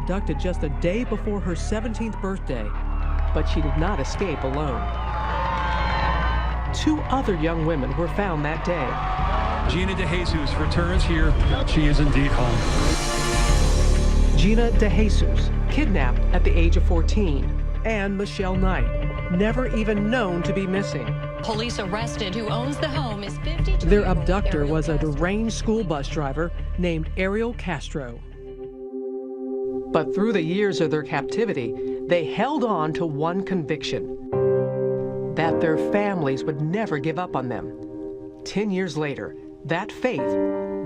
abducted just a day before her 17th birthday, but she did not escape alone. 2 other young women were found that day. Gina DeJesus returns here. She is indeed home. Gina DeJesus, kidnapped at the age of 14, and Michelle Knight, never even known to be missing. Police arrested who owns the home is 52. Their abductor was a deranged school bus driver named Ariel Castro. But through the years of their captivity, they held on to one conviction: that their families would never give up on them. 10 years later, that faith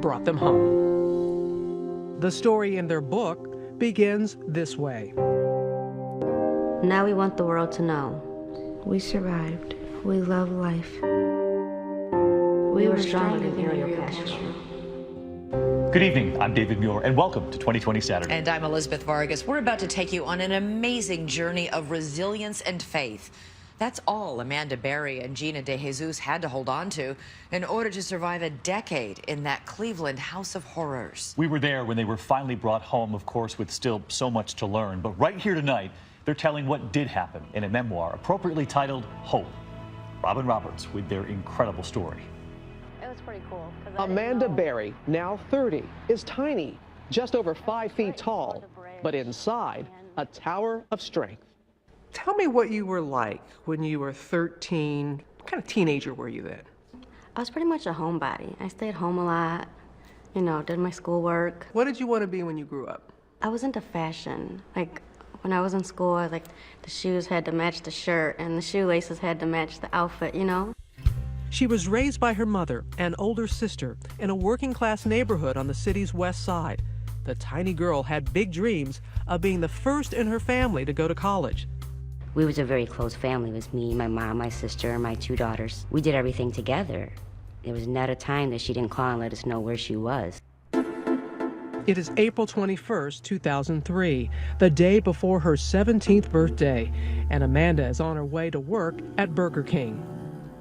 brought them home. The story in their book begins this way. Now we want the world to know. We survived. We love life. We were stronger than Ariel Castro. Good evening, I'm David Muir, and welcome to 2020 Saturday. And I'm Elizabeth Vargas. We're about to take you on an amazing journey of resilience and faith. That's all Amanda Berry and Gina DeJesus had to hold on to in order to survive a decade in that Cleveland house of horrors. We were there when they were finally brought home, of course, with still so much to learn. But right here tonight, they're telling what did happen in a memoir appropriately titled Hope. Robin Roberts with their incredible story. It was pretty cool. Amanda Berry, now 30, is tiny, just over 5 feet tall, but inside, a tower of strength. Tell me what you were like when you were 13. What kind of teenager were you then? I was pretty much a homebody. I stayed home a lot, did my schoolwork. What did you want to be when you grew up? I was into fashion. Like, when I was in school, the shoes had to match the shirt and the shoelaces had to match the outfit, She was raised by her mother and older sister in a working-class neighborhood on the city's west side. The tiny girl had big dreams of being the first in her family to go to college. We was a very close family. It was me, my mom, my sister, and my 2 daughters. We did everything together. There was not a time that she didn't call and let us know where she was. It is April 21st, 2003, the day before her 17th birthday, and Amanda is on her way to work at Burger King.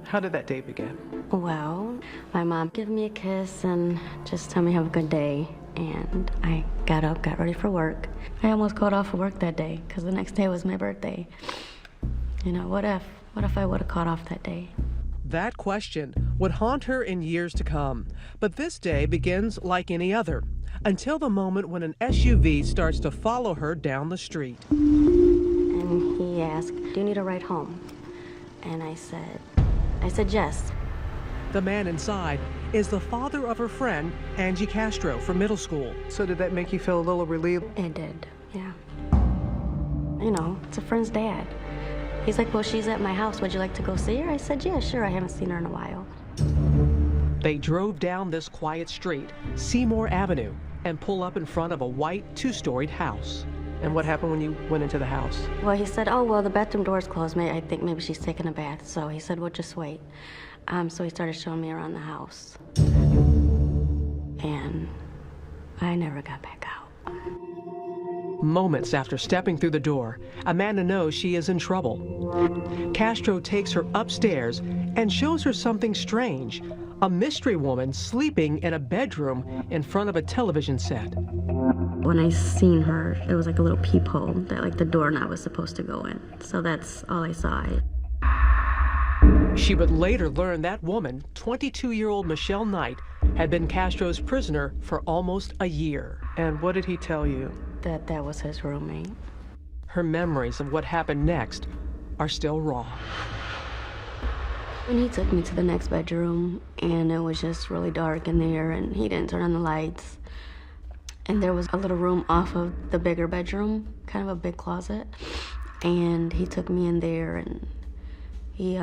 How did that day begin? Well, my mom gave me a kiss and just told me have a good day. And I got up, got ready for work. I almost called off of work that day because the next day was my birthday. What if I would have called off that day? That question would haunt her in years to come. But this day begins like any other, until the moment when an SUV starts to follow her down the street. And he asked, "Do you need a ride home?" And I said yes. The man inside is the father of her friend, Angie Castro, from middle school. So did that make you feel a little relieved? It did, yeah. It's a friend's dad. He's like, "Well, she's at my house. Would you like to go see her?" I said, "Yeah, sure. I haven't seen her in a while." They drove down this quiet street, Seymour Avenue, and pull up in front of a white 2-storied house. And what happened when you went into the house? Well, he said, "Oh, well, the bathroom door's closed. I think maybe she's taking a bath." So he said, "Well, just wait." So he started showing me around the house. And I never got back out. Moments after stepping through the door, Amanda knows she is in trouble. Castro takes her upstairs and shows her something strange: a mystery woman sleeping in a bedroom in front of a television set. When I seen her, it was like a little peephole that the doorknob was supposed to go in. So that's all I saw. She would later learn that woman, 22-year-old Michelle Knight, had been Castro's prisoner for almost a year. And what did he tell you? That was his roommate. Her memories of what happened next are still raw. When he took me to the next bedroom, and it was just really dark in there, and he didn't turn on the lights. And there was a little room off of the bigger bedroom, kind of a big closet. And he took me in there, and he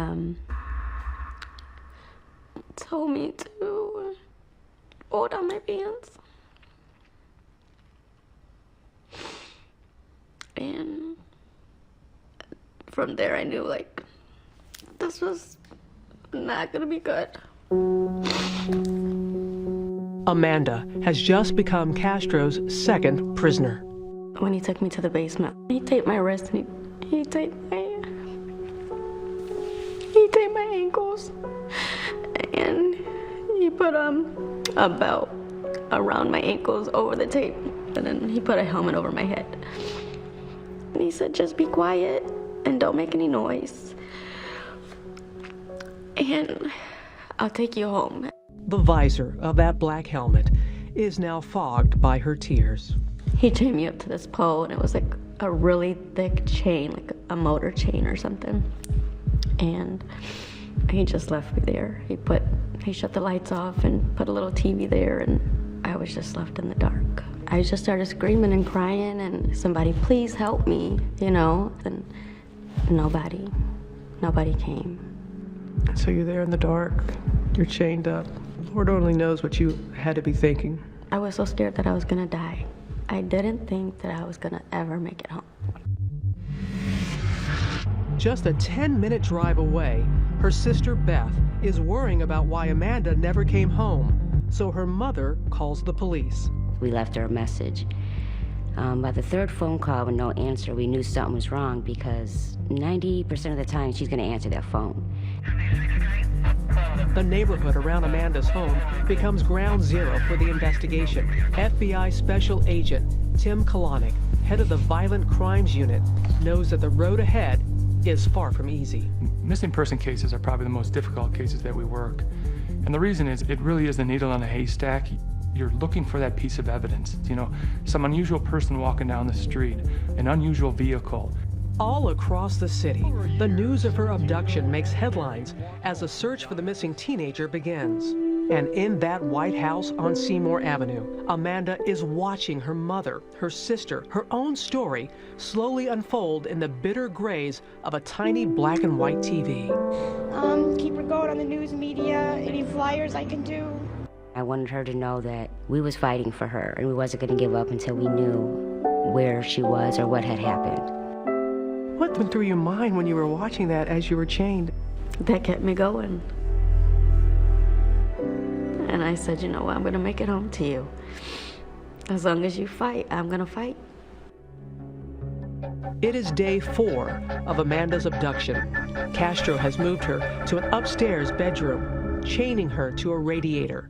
told me to pull down my pants. And from there I knew this was not gonna be good. Amanda has just become Castro's second prisoner. When he took me to the basement, he taped my wrist and he taped my ankles, and he put a belt around my ankles over the tape. And then he put a helmet over my head. And he said, just be quiet and don't make any noise. And I'll take you home. The visor of that black helmet is now fogged by her tears. He chained me up to this pole, and it was like a really thick chain, like a motor chain or something. And he just left me there. He shut the lights off and put a little TV there, and I was just left in the dark. I just started screaming and crying, and somebody, please help me, you know, and nobody came. So you're there in the dark, you're chained up. Lord only knows what you had to be thinking. I was so scared that I was gonna die. I didn't think that I was gonna ever make it home. Just a 10-minute drive away, her sister Beth is worrying about why Amanda never came home, so her mother calls the police. We left her a message. By the third phone call with no answer, we knew something was wrong because 90% of the time she's going to answer that phone. The neighborhood around Amanda's home becomes ground zero for the investigation. FBI Special Agent Tim Kalanick, head of the Violent Crimes Unit, knows that the road ahead is far from easy. Missing person cases are probably the most difficult cases that we work. And the reason is it really is the needle in a haystack. You're looking for that piece of evidence. You know, some unusual person walking down the street, an unusual vehicle. All across the city, the news of her abduction makes headlines as the search for the missing teenager begins. And in that White House on Seymour Avenue, Amanda is watching her mother, her sister, her own story slowly unfold in the bitter grays of a tiny black and white TV. Keep her going on the news media, any flyers I can do. I wanted her to know that we was fighting for her and we wasn't going to give up until we knew where she was or what had happened. What went through your mind when you were watching that as you were chained? That kept me going. And I said, you know what, I'm gonna make it home to you. As long as you fight, I'm gonna fight. It is day 4 of Amanda's abduction. Castro has moved her to an upstairs bedroom, chaining her to a radiator.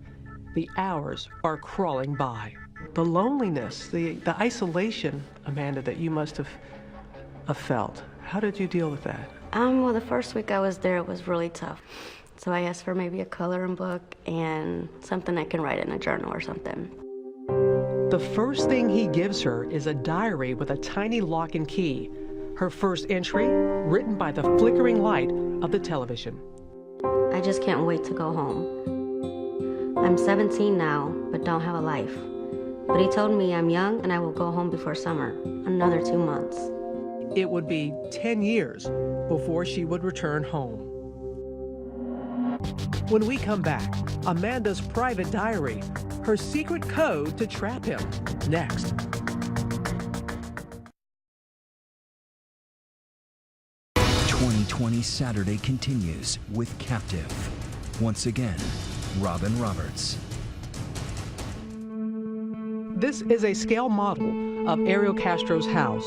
The hours are crawling by. The loneliness, the isolation, Amanda, that you must have felt. How did you deal with that? Well, the first week I was there, it was really tough. So I asked for maybe a coloring book and something I can write in a journal or something. The first thing he gives her is a diary with a tiny lock and key. Her first entry, written by the flickering light of the television. I just can't wait to go home. I'm 17 now, but don't have a life. But he told me I'm young and I will go home before summer, another 2 months. It would be 10 years before she would return home. When we come back, Amanda's private diary, her secret code to trap him, next. '20 Saturday continues with Captive. Once again, Robin Roberts. This is a scale model of Ariel Castro's house.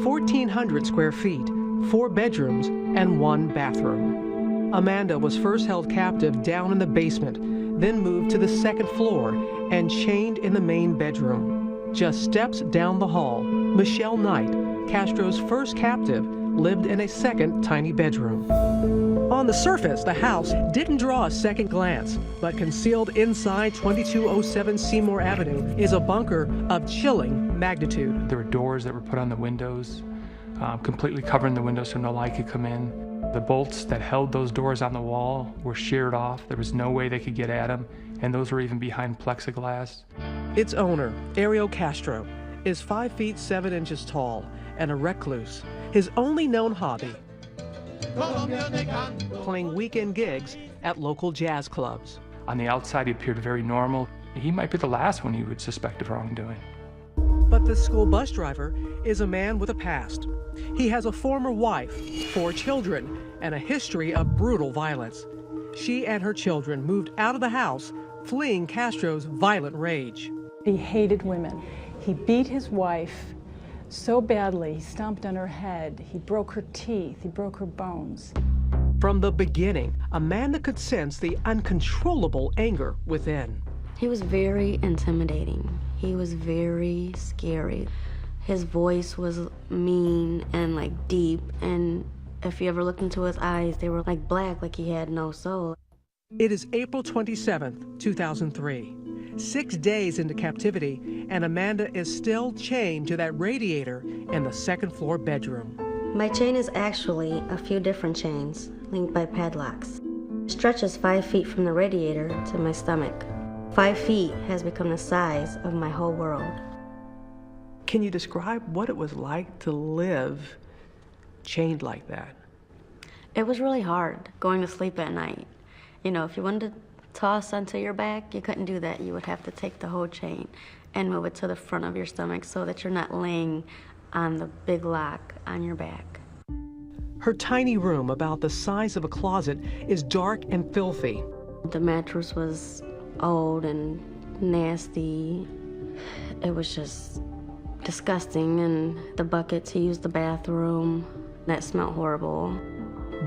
1,400 square feet, 4 bedrooms, and 1 bathroom. Amanda was first held captive down in the basement, then moved to the 2nd floor and chained in the main bedroom. Just steps down the hall, Michelle Knight, Castro's first captive, lived in a second tiny bedroom. On the surface, the house didn't draw a second glance, but concealed inside 2207 Seymour Avenue is a bunker of chilling magnitude. There were doors that were put on the windows, completely covering the windows so no light could come in. The bolts that held those doors on the wall were sheared off. There was no way they could get at them, and those were even behind plexiglass. Its owner, Ariel Castro, is 5 feet 7 inches tall and a recluse. His only known hobby, playing weekend gigs at local jazz clubs. On the outside, he appeared very normal. He might be the last one you would suspect of wrongdoing. But this school bus driver is a man with a past. He has a former wife, 4 children, and a history of brutal violence. She and her children moved out of the house, fleeing Castro's violent rage. He hated women. He beat his wife so badly, he stomped on her head, he broke her teeth, he broke her bones. From the beginning, Amanda could sense the uncontrollable anger within. He was very intimidating. He was very scary. His voice was mean and like deep, and if you ever looked into his eyes, they were like black, like he had no soul. It is April 27th, 2003. 6 days into captivity, and Amanda is still chained to that radiator in the second-floor bedroom. My chain is actually a few different chains linked by padlocks. It stretches 5 feet from the radiator to my stomach. 5 feet has become the size of my whole world. Can you describe what it was like to live chained like that? It was really hard going to sleep at night. You know, if you wanted to toss onto your back, you couldn't do that. You would have to take the whole chain and move it to the front of your stomach so that you're not laying on the big lock on your back. Her tiny room, about the size of a closet, is dark and filthy. The mattress was old and nasty. It was just disgusting, and the bucket to use the bathroom, that smelled horrible.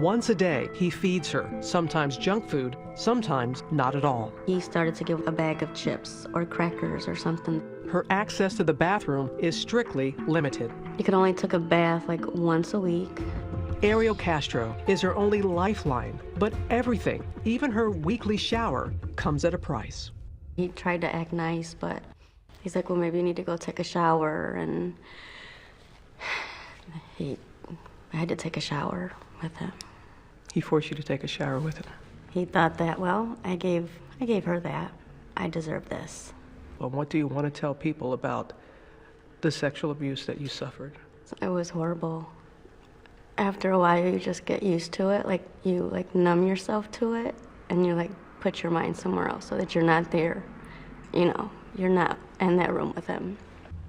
Once a day, he feeds her, sometimes junk food, sometimes not at all. He started to give a bag of chips or crackers or something. Her access to the bathroom is strictly limited. He could only take a bath like once a week. Ariel Castro is her only lifeline, but everything, even her weekly shower, comes at a price. He tried to act nice, but he's like, well, maybe you need to go take a shower, and I had to take a shower with him. He forced you to take a shower with him? He thought that, well, I gave her that. I deserve this. Well, what do you want to tell people about the sexual abuse that you suffered? It was horrible. After a while, you just get used to it. Like, you numb yourself to it, and you put your mind somewhere else so that you're not there. You know, you're not in that room with him.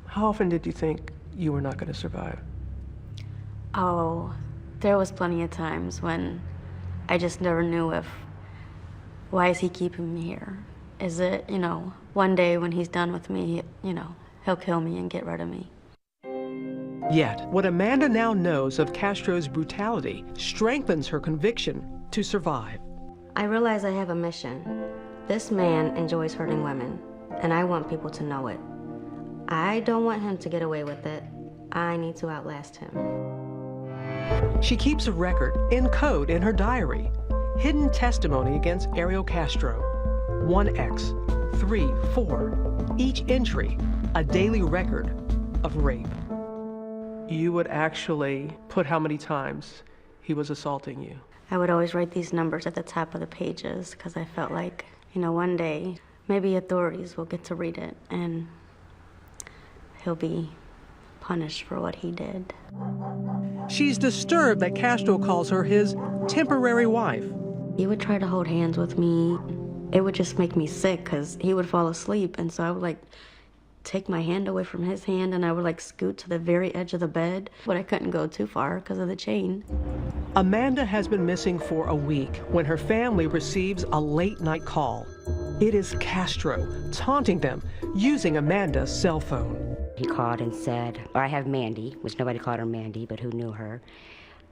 How often did you think you were not going to survive? Oh, there was plenty of times when I just never knew why is he keeping me here? Is it, one day when he's done with me, he'll kill me and get rid of me. Yet, what Amanda now knows of Castro's brutality strengthens her conviction to survive. I realize I have a mission. This man enjoys hurting women, and I want people to know it. I don't want him to get away with it. I need to outlast him. She keeps a record in code in her diary. Hidden testimony against Ariel Castro. 1X, 3, 4. Each entry, a daily record of rape. You would actually put how many times he was assaulting you? I would always write these numbers at the top of the pages because I felt like, one day maybe authorities will get to read it and he'll be punished for what he did. She's disturbed that Castro calls her his temporary wife. He would try to hold hands with me. It would just make me sick because he would fall asleep, and so I would take my hand away from his hand, and I would scoot to the very edge of the bed, but I couldn't go too far because of the chain. Amanda has been missing for a week when her family receives a late-night call. It is Castro taunting them using Amanda's cell phone. He called and said, I have Mandy, which nobody called her Mandy, but who knew her.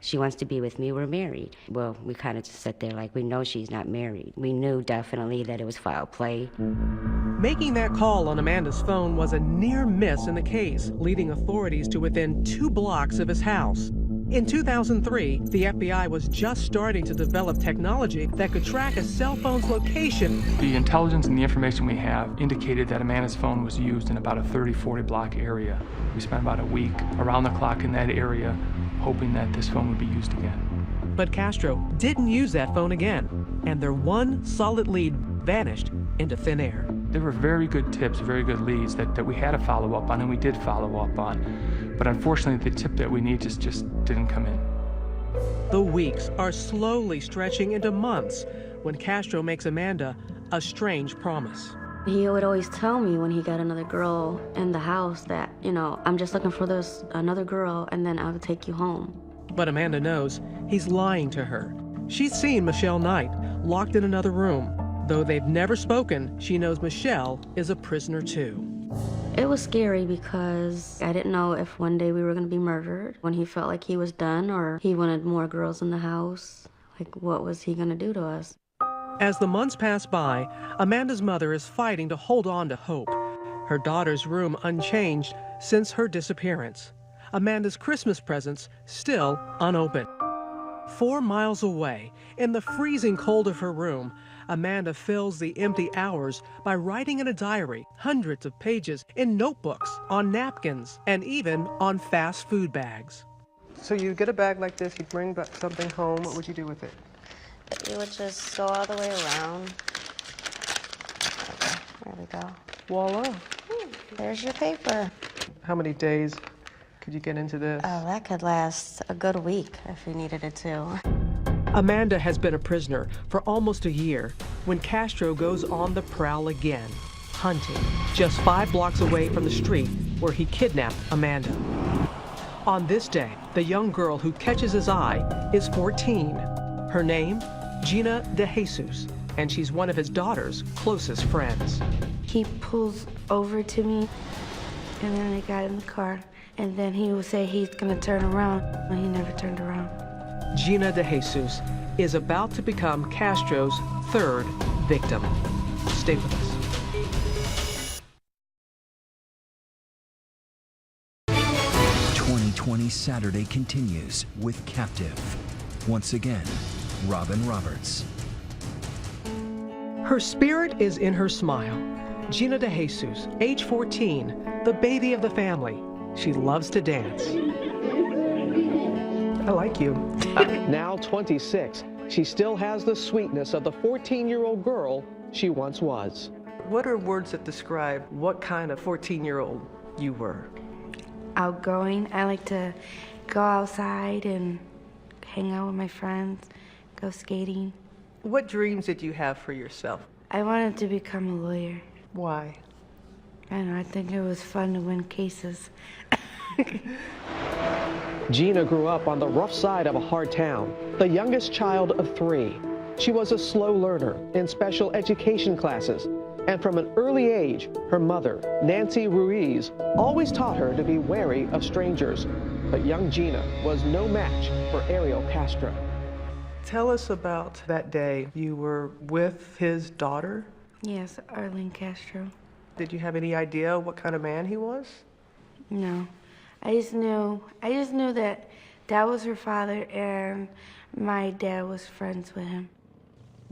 She wants to be with me, we're married. Well, we kind of just sat there we know she's not married. We knew definitely that it was foul play. Making that call on Amanda's phone was a near miss in the case, leading authorities to within 2 blocks of his house. In 2003, the FBI was just starting to develop technology that could track a cell phone's location. The intelligence and the information we have indicated that Amanda's phone was used in about a 30-40 block area. We spent about a week around the clock in that area, hoping that this phone would be used again. But Castro didn't use that phone again, and their one solid lead vanished into thin air. There were very good tips, very good leads that we had to follow up on, and we did follow up on. But unfortunately, the tip that we need just didn't come in. The weeks are slowly stretching into months when Castro makes Amanda a strange promise. He would always tell me when he got another girl in the house that, I'm just looking for another girl, and then I'll take you home. But Amanda knows he's lying to her. She's seen Michelle Knight locked in another room. Though they've never spoken, she knows Michelle is a prisoner too. It was scary because I didn't know if one day we were going to be murdered, when he felt like he was done or he wanted more girls in the house. What was he going to do to us? As the months pass by, Amanda's mother is fighting to hold on to hope. Her daughter's room unchanged since her disappearance. Amanda's Christmas presents still unopened. 4 miles away, in the freezing cold of her room, Amanda fills the empty hours by writing in a diary, hundreds of pages, in notebooks, on napkins, and even on fast food bags. So you get a bag like this, you bring back something home, what would you do with it? You would just go all the way around. There we go. Voila. There's your paper. How many days could you get into this? Oh, that could last a good week if you needed it to. Amanda has been a prisoner for almost a year when Castro goes on the prowl again, hunting just 5 blocks away from the street where he kidnapped Amanda. On this day, the young girl who catches his eye is 14. Her name, Gina DeJesus, and she's one of his daughter's closest friends. He pulls over to me, and then I got in the car, and then he would say he's gonna turn around, and he never turned around. Gina DeJesus is about to become Castro's 3rd victim. Stay with us. 2020 Saturday continues with Captive. Once again, Robin Roberts. Her spirit is in her smile. Gina DeJesus, age 14, the baby of the family. She loves to dance. I like you. Now 26, she still has the sweetness of the 14-year-old girl she once was. What are words that describe what kind of 14-year-old you were? Outgoing. I like to go outside and hang out with my friends, go skating. What dreams did you have for yourself? I wanted to become a lawyer. Why? I don't know, I think it was fun to win cases. Gina grew up on the rough side of a hard town, the youngest child of 3. She was a slow learner in special education classes, and from an early age, her mother, Nancy Ruiz, always taught her to be wary of strangers. But young Gina was no match for Ariel Castro. Tell us about that day you were with his daughter. Yes, Ariel Castro. Did you have any idea what kind of man he was? No. I just knew that that was her father and my dad was friends with him.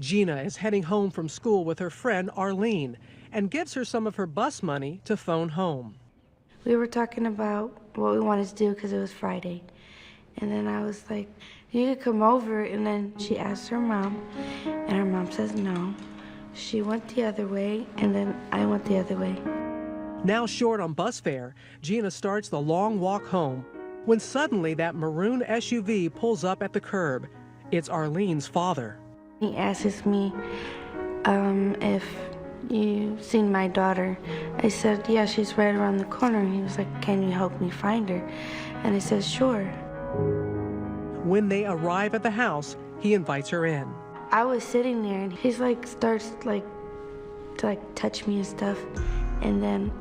Gina is heading home from school with her friend Arlene and gives her some of her bus money to phone home. We were talking about what we wanted to do because it was Friday. And then I was like, you could come over. And then she asked her mom, and her mom says no. She went the other way, and then I went the other way. Now short on bus fare, Gina starts the long walk home when suddenly that maroon SUV pulls up at the curb. It's Arlene's father. He asks me if you've seen my daughter. I said, yeah, she's right around the corner. And he was like, can you help me find her? And I said, sure. When they arrive at the house, he invites her in. I was sitting there, and he's like, starts to touch me and stuff. And then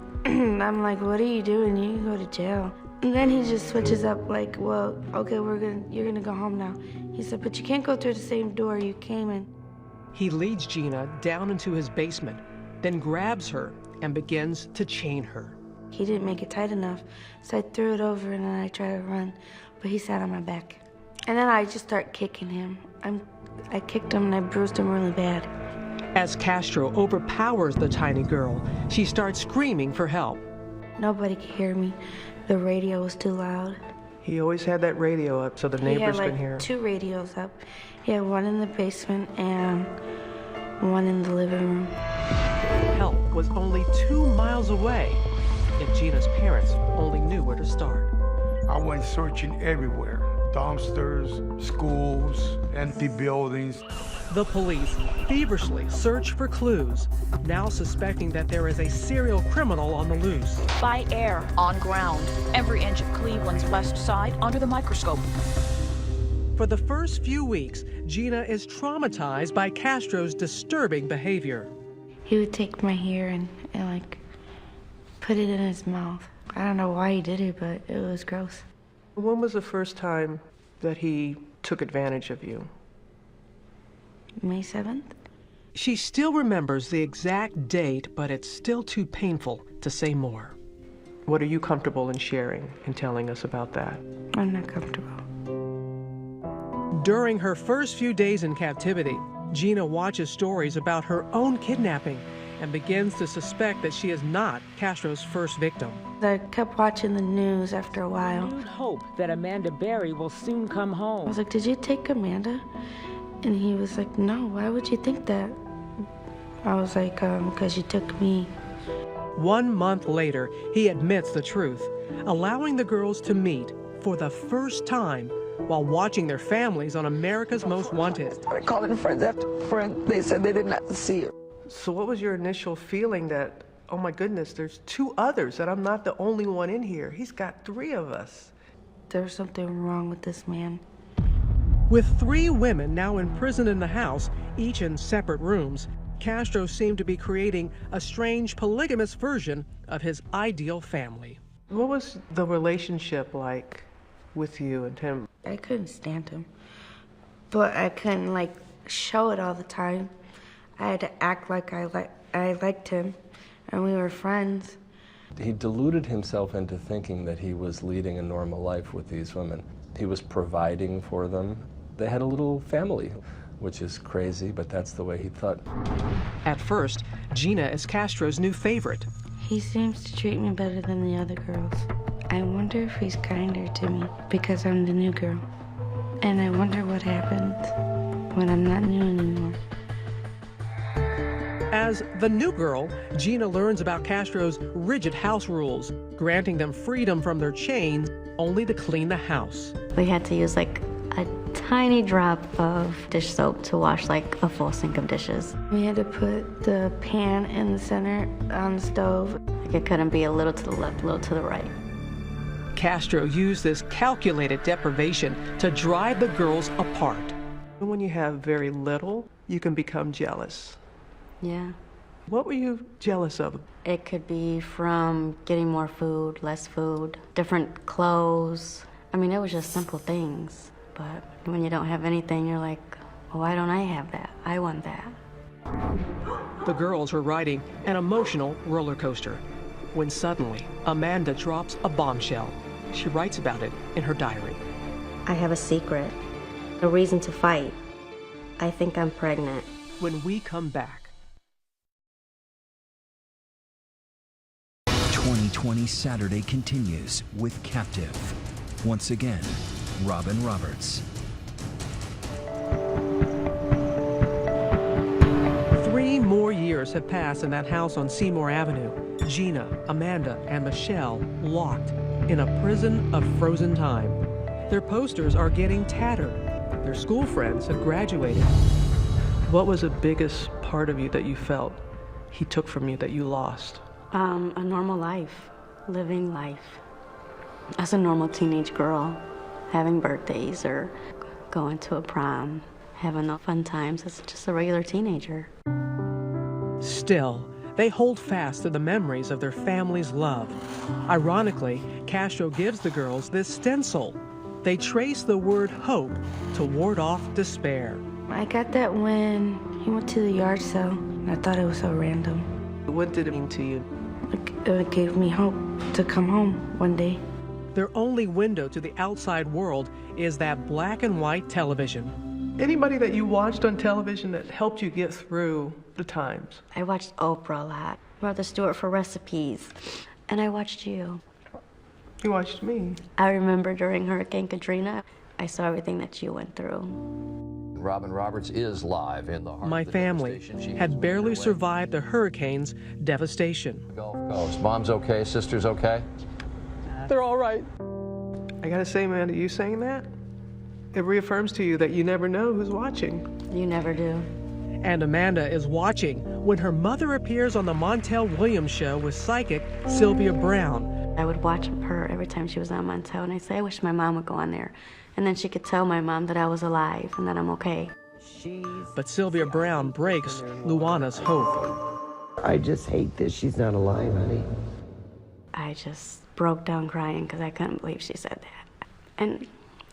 I'm like, what are you doing? You can go to jail. And then he just switches up like, well, okay, you're gonna go home now. He said, but you can't go through the same door you came in. He leads Gina down into his basement, then grabs her and begins to chain her. He didn't make it tight enough, so I threw it over and then I tried to run, but he sat on my back. And then I just start kicking him. I kicked him and I bruised him really bad. As Castro overpowers the tiny girl, she starts screaming for help. Nobody could hear me. The radio was too loud. He always had that radio up so the neighbors can hear. He had 2 radios up. He had one in the basement and one in the living room. Help was only 2 miles away, and Gina's parents only knew where to start. I went searching everywhere. Dumpsters, schools, empty buildings. The police feverishly search for clues, now suspecting that there is a serial criminal on the loose. By air, on ground, every inch of Cleveland's west side under the microscope. For the first few weeks, Gina is traumatized by Castro's disturbing behavior. He would take my hair and put it in his mouth. I don't know why he did it, but it was gross. When was the first time that he took advantage of you? May 7th. She still remembers the exact date, but it's still too painful to say more. What are you comfortable in sharing and telling us about that? I'm not comfortable. During her first few days in captivity, Gina watches stories about her own kidnapping and begins to suspect that she is not Castro's first victim. I kept watching the news after a while. Hope that Amanda Berry will soon come home. I was like, did you take Amanda? And he was like, no, why would you think that? I was like, because you took me. 1 month later, he admits the truth, allowing the girls to meet for the first time while watching their families on America's Most Wanted. I started calling friends after friends. They said they did not see her. So what was your initial feeling that, oh my goodness, there's 2 others, that I'm not the only one in here? He's got 3 of us. There's something wrong with this man. With 3 women now imprisoned in the house, each in separate rooms, Castro seemed to be creating a strange polygamous version of his ideal family. What was the relationship like with you and him? I couldn't stand him, but I couldn't show it all the time. I had to act like I liked him, and we were friends. He deluded himself into thinking that he was leading a normal life with these women. He was providing for them. They had a little family, which is crazy, but that's the way he thought. At first, Gina is Castro's new favorite. He seems to treat me better than the other girls. I wonder if he's kinder to me because I'm the new girl. And I wonder what happens when I'm not new anymore. As the new girl, Gina learns about Castro's rigid house rules, granting them freedom from their chains only to clean the house. We had to use a tiny drop of dish soap to wash a full sink of dishes. We had to put the pan in the center on the stove. It couldn't be a little to the left, a little to the right. Castro used this calculated deprivation to drive the girls apart. When you have very little, you can become jealous. Yeah. What were you jealous of? It could be from getting more food, less food, different clothes. I mean, it was just simple things. But when you don't have anything, you're like, well, why don't I have that? I want that. The girls were riding an emotional roller coaster when suddenly Amanda drops a bombshell. She writes about it in her diary. I have a secret, a reason to fight. I think I'm pregnant. When we come back. 2020 Saturday continues with Captive. Once again, Robin Roberts. 3 more years have passed in that house on Seymour Avenue. Gina, Amanda, and Michelle locked in a prison of frozen time. Their posters are getting tattered. Their school friends have graduated. What was the biggest part of you that you felt he took from you that you lost? A normal life, living life. As a normal teenage girl, having birthdays or going to a prom, having fun times as just a regular teenager. Still, they hold fast to the memories of their family's love. Ironically, Castro gives the girls this stencil. They trace the word hope to ward off despair. I got that when he went to the yard sale. I thought it was so random. What did it mean to you? It gave me hope to come home one day. Their only window to the outside world is that black and white television. Anybody that you watched on television that helped you get through the times? I watched Oprah a lot, Martha Stewart for recipes, and I watched you. You watched me? I remember during Hurricane Katrina, I saw everything that you went through. Robin Roberts is live in the heart My of the family had barely survived the hurricane's devastation. Gulf Coast. Mom's okay, sister's okay? They're all right. I gotta say, Amanda, you saying that? It reaffirms to you that you never know who's watching. You never do. And Amanda is watching when her mother appears on the Montel Williams show with psychic Sylvia Brown. I would watch her every time she was on Montel, and I'd say, I wish my mom would go on there. And then she could tell my mom that I was alive and that I'm okay. But Sylvia Brown breaks Luana's hope. I just hate that she's not alive, honey. I just broke down crying because I couldn't believe she said that. And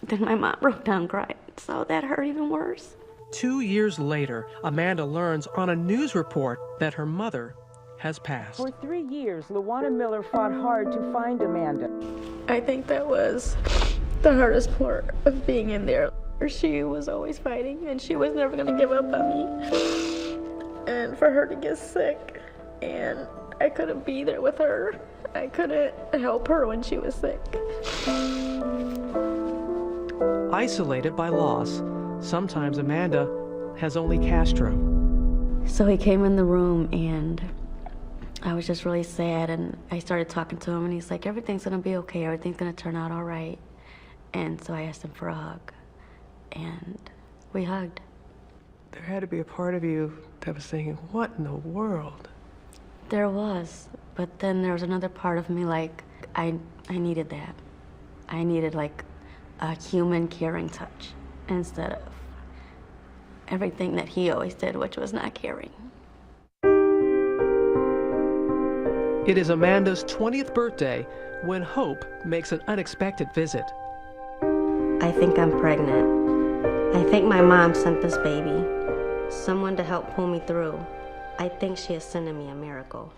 then my mom broke down crying, so that hurt even worse. 2 years later, Amanda learns on a news report that her mother has passed. For 3 years, Luana Miller fought hard to find Amanda. I think that was the hardest part of being in there. She was always fighting, and she was never going to give up on me. And for her to get sick, and I couldn't be there with her. I couldn't help her when she was sick. Isolated by loss, sometimes Amanda has only Castro. So he came in the room, and I was just really sad, and I started talking to him, and he's like, everything's gonna be okay, everything's gonna turn out all right. And so I asked him for a hug, and we hugged. There had to be a part of you that was thinking, what in the world? There was, but then there was another part of me, like, I needed that. I needed, like, a human caring touch instead of everything that he always did, which was not caring. It is Amanda's 20th birthday when Hope makes an unexpected visit. I think I'm pregnant. I think my mom sent this baby, someone to help pull me through. I think she is sending me a miracle.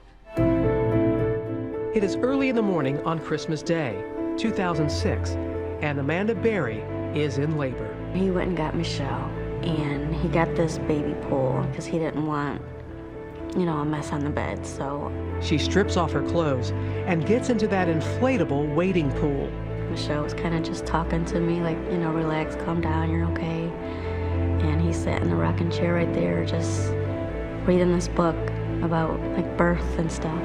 It is early in the morning on Christmas Day, 2006, and Amanda Berry is in labor. He went and got Michelle, and he got this baby pool because he didn't want, you know, a mess on the bed, so. She strips off her clothes and gets into that inflatable wading pool. Michelle was kind of just talking to me, like, you know, relax, calm down, you're okay. And he sat in the rocking chair right there, just reading this book about, like, birth and stuff.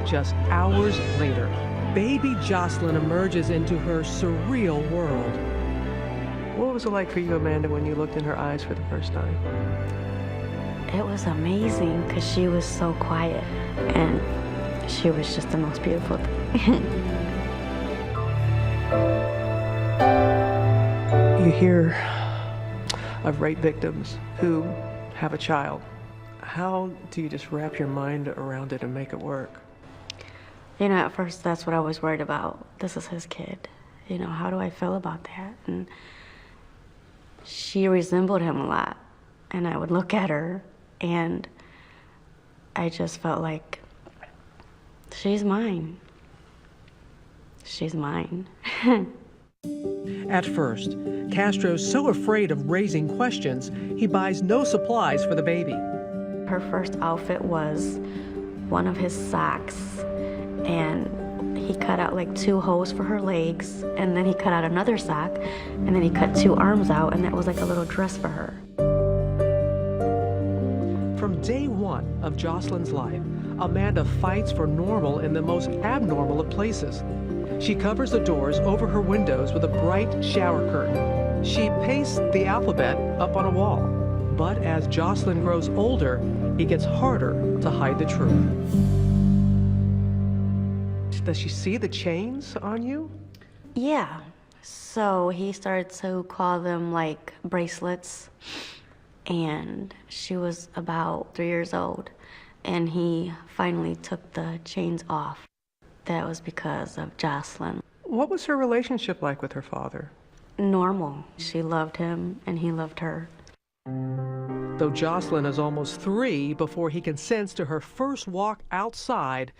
Just hours later, baby Jocelyn emerges into her surreal world. What was it like for you, Amanda, when you looked in her eyes for the first time? It was amazing because she was so quiet, and she was just the most beautiful thing. You hear of rape victims who have a child. How do you just wrap your mind around it and make it work? You know, at first that's what I was worried about. This is his kid. You know, how do I feel about that? And she resembled him a lot. And I would look at her and I just felt like, she's mine. She's mine. At first, Castro's so afraid of raising questions, he buys no supplies for the baby. Her first outfit was one of his socks, and he cut out like 2 holes for her legs, and then he cut out another sock, and then he cut 2 arms out, and that was like a little dress for her. From day one of Jocelyn's life, Amanda fights for normal in the most abnormal of places. She covers the doors over her windows with a bright shower curtain. She pastes the alphabet up on a wall. But as Jocelyn grows older, it gets harder to hide the truth. Does she see the chains on you? Yeah. So he started to call them like bracelets. And she was about 3 years old. And he finally took the chains off. That was because of Jocelyn. What was her relationship like with her father? Normal. She loved him and he loved her. Though Jocelyn is almost 3 before he consents to her first walk outside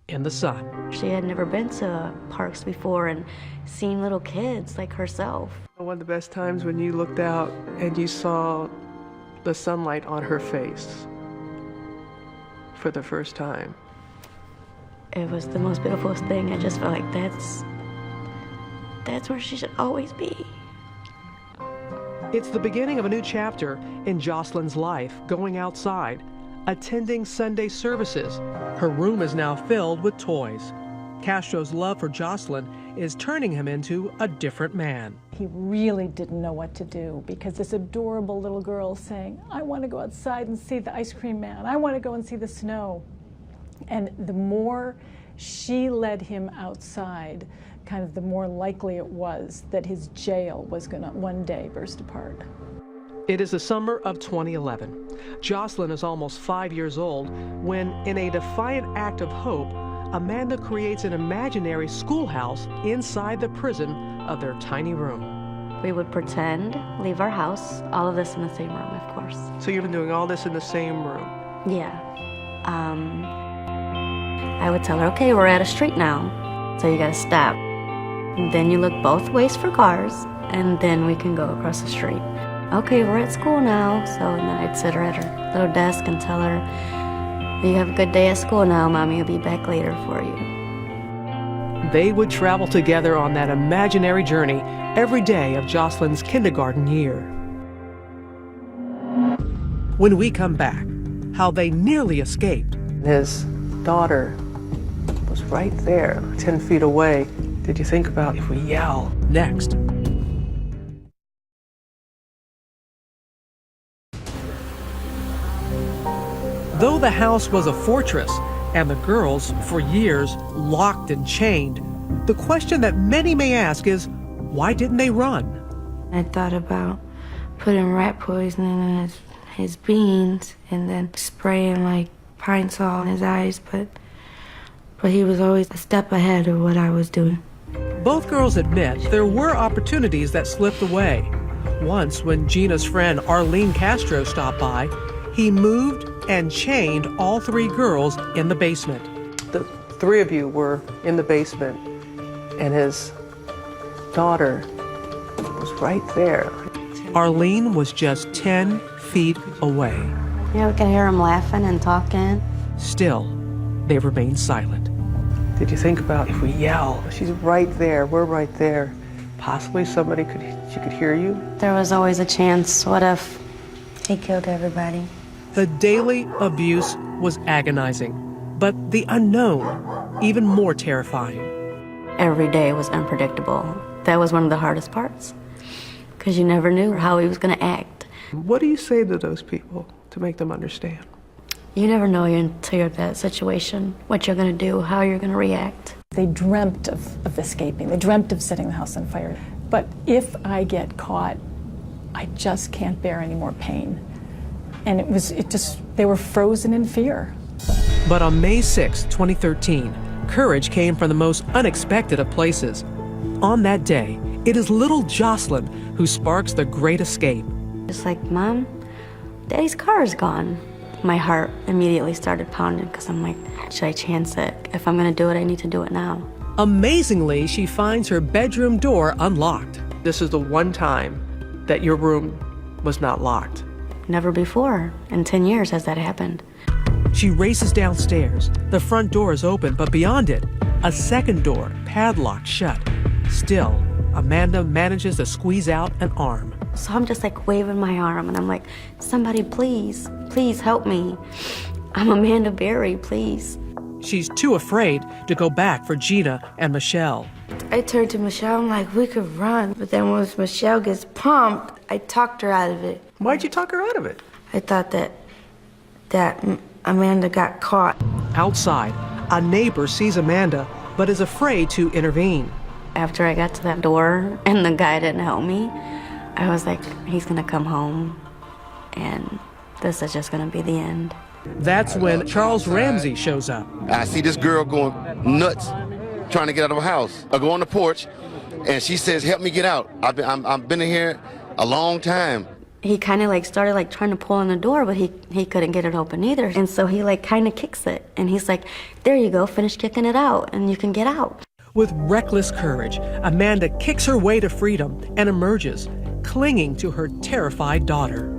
in the sun. She had never been to parks before and seen little kids like herself. One of the best times when you looked out and you saw the sunlight on her face for the first time. It was the most beautiful thing. I just felt like that's where she should always be. It's the beginning of a new chapter in Jocelyn's life, going outside, attending Sunday services. Her room is now filled with toys. Castro's love for Jocelyn is turning him into a different man. He really didn't know what to do because this adorable little girl saying, I want to go outside and see the ice cream man. I want to go and see the snow. And the more she led him outside, kind of the more likely it was that his jail was going to one day burst apart. It is the summer of 2011. Jocelyn is almost 5 years old when, in a defiant act of hope, Amanda creates an imaginary schoolhouse inside the prison of their tiny room. We would pretend, leave our house, all of this in the same room, of course. So you've been doing all this in the same room? Yeah. I would tell her, okay, we're at a street now, so you gotta stop. And then you look both ways for cars, and then we can go across the street. Okay, we're at school now, so and then I'd sit her at her little desk and tell her, you have a good day at school now, Mommy will be back later for you. They would travel together on that imaginary journey every day of Jocelyn's kindergarten year. When we come back, how they nearly escaped. His daughter was right there, 10 feet away. Did you think about if we yell? Next. Though the house was a fortress and the girls, for years, locked and chained, the question that many may ask is, why didn't they run? I thought about putting rat poison in his beans and then spraying like pine sol in his eyes, but he was always a step ahead of what I was doing. Both girls admit there were opportunities that slipped away. Once, when Gina's friend Ariel Castro stopped by, he moved and chained all 3 girls in the basement. The 3 of you were in the basement, and his daughter was right there. Arlene was just 10 feet away. Yeah, we can hear him laughing and talking. Still, they remained silent. Did you think about if we yell? She's right there, we're right there. Possibly somebody she could hear you? There was always a chance. What if he killed everybody? The daily abuse was agonizing, but the unknown, even more terrifying. Every day was unpredictable. That was one of the hardest parts, because you never knew how he was going to act. What do you say to those people to make them understand? You never know until you're in that situation, what you're going to do, how you're going to react. They dreamt of escaping. They dreamt of setting the house on fire. But if I get caught, I just can't bear any more pain. And they were frozen in fear. But on May 6, 2013, courage came from the most unexpected of places. On that day, it is little Jocelyn who sparks the great escape. Just like, Mom, Daddy's car is gone. My heart immediately started pounding because I'm like, should I chance it? If I'm going to do it, I need to do it now. Amazingly, she finds her bedroom door unlocked. This is the one time that your room was not locked. Never before. In 10 years has that happened. She races downstairs. The front door is open, but beyond it, a second door, padlocked shut. Still, Amanda manages to squeeze out an arm. So I'm just like waving my arm and I'm like, somebody please, please help me. I'm Amanda Berry, please. She's too afraid to go back for Gina and Michelle. I turned to Michelle, I'm like, we could run. But then once Michelle gets pumped, I talked her out of it. Why'd you talk her out of it? I thought that Amanda got caught. Outside, a neighbor sees Amanda, but is afraid to intervene. After I got to that door and the guy didn't help me, I was like, he's gonna come home and this is just gonna be the end. That's when Charles Ramsey shows up. I see this girl going nuts, trying to get out of her house. I go on the porch and she says, help me get out. I've been in here a long time. He kind of like started like trying to pull on the door, but he couldn't get it open either. And so he like kind of kicks it and he's like, there you go, finish kicking it out and you can get out. With reckless courage, Amanda kicks her way to freedom and emerges, clinging to her terrified daughter.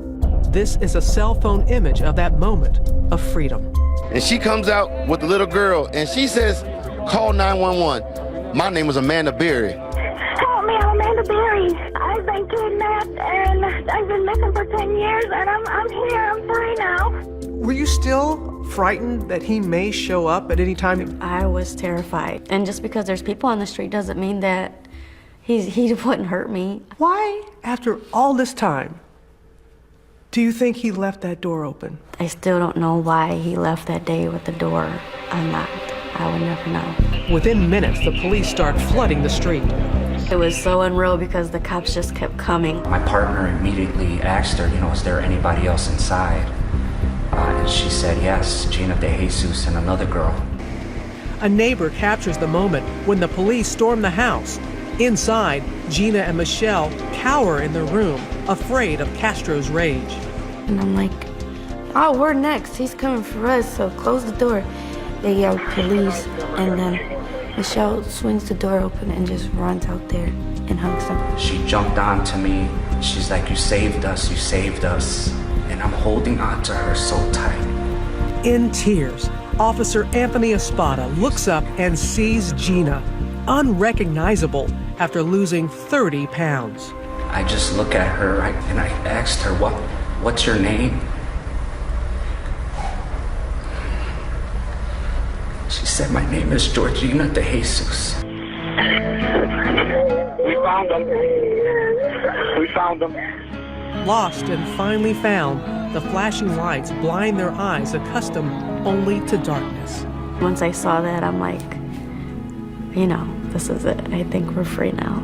This is a cell phone image of that moment of freedom. And she comes out with the little girl and she says, call 911. My name is Amanda Berry. Help me, I'm Amanda Berry. I've been kidnapped and I've been missing for 10 years and I'm here, I'm free now. Were you still frightened that he may show up at any time? I was terrified. And just because there's people on the street doesn't mean that he wouldn't hurt me. Why, after all this time, do you think he left that door open? I still don't know why he left that day with the door unlocked. I would never know. Within minutes, the police start flooding the street. It was so unreal because the cops just kept coming. My partner immediately asked her, is there anybody else inside? And she said, yes, Gina DeJesus and another girl. A neighbor captures the moment when the police storm the house. Inside, Gina and Michelle cower in their room, afraid of Castro's rage. And I'm like, oh, we're next. He's coming for us, so close the door. They yell police, and then Michelle swings the door open and just runs out there and hugs him. She jumped onto me. She's like, you saved us, you saved us. And I'm holding on to her so tight. In tears, Officer Anthony Espada looks up and sees Gina, unrecognizable after losing 30 pounds. I just look at her and I asked her, what's your name? She said, my name is Georgina DeJesus. We found them. We found them. Lost and finally found, the flashing lights blind their eyes accustomed only to darkness. Once I saw that, I'm like, you know, this is it. I think we're free now.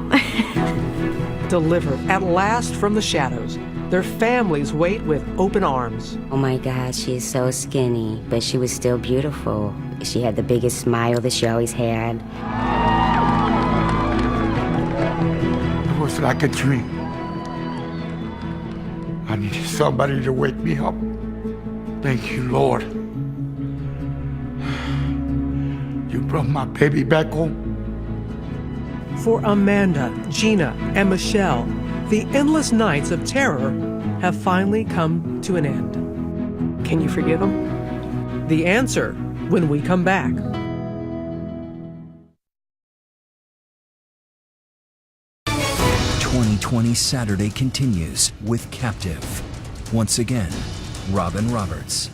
Delivered at last from the shadows, their families wait with open arms. Oh my God, she's so skinny, but she was still beautiful. She had the biggest smile that she always had. It was like a dream. I needed somebody to wake me up. Thank you, Lord. You brought my baby back home. For Amanda, Gina, and Michelle, the endless nights of terror have finally come to an end. Can you forgive them? The answer when we come back. .2020 Saturday continues with Captive. Once again, Robin Roberts.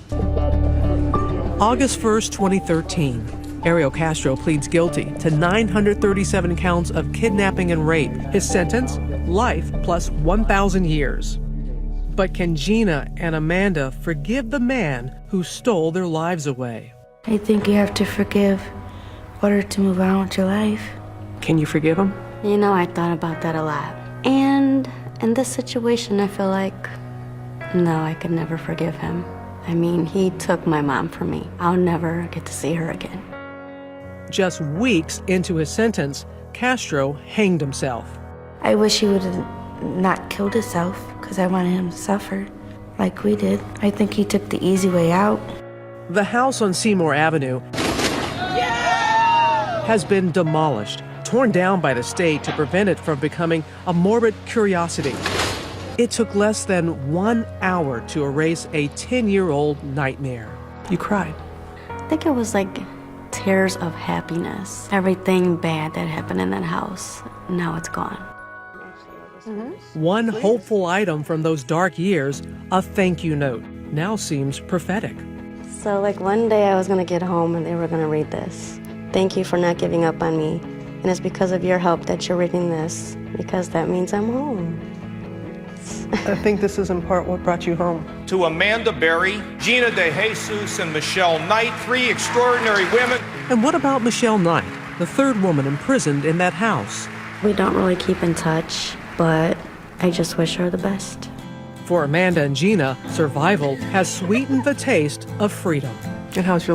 August 1st, 2013. Ariel Castro pleads guilty to 937 counts of kidnapping and rape. His sentence, life plus 1,000 years. But can Gina and Amanda forgive the man who stole their lives away? I think you have to forgive in order to move on with your life. Can you forgive him? You know, I thought about that a lot. And in this situation, I feel like, no, I could never forgive him. I mean, he took my mom from me. I'll never get to see her again. Just weeks into his sentence, Castro hanged himself. I wish he would have not killed himself because I wanted him to suffer like we did. I think he took the easy way out. The house on Seymour Avenue has been demolished, torn down by the state to prevent it from becoming a morbid curiosity. It took less than 1 hour to erase a 10-year-old nightmare. You cried. I think it was like tears of happiness. Everything bad that happened in that house, now it's gone. One hopeful item from those dark years, a thank you note, now seems prophetic. So like one day I was gonna get home and they were gonna read this. Thank you for not giving up on me. And it's because of your help that you're reading this, because that means I'm home. I think this is in part what brought you home. To Amanda Berry, Gina DeJesus, and Michelle Knight, 3 extraordinary women. And what about Michelle Knight, the third woman imprisoned in that house? We don't really keep in touch, but I just wish her the best. For Amanda and Gina, survival has sweetened the taste of freedom. And how's your life?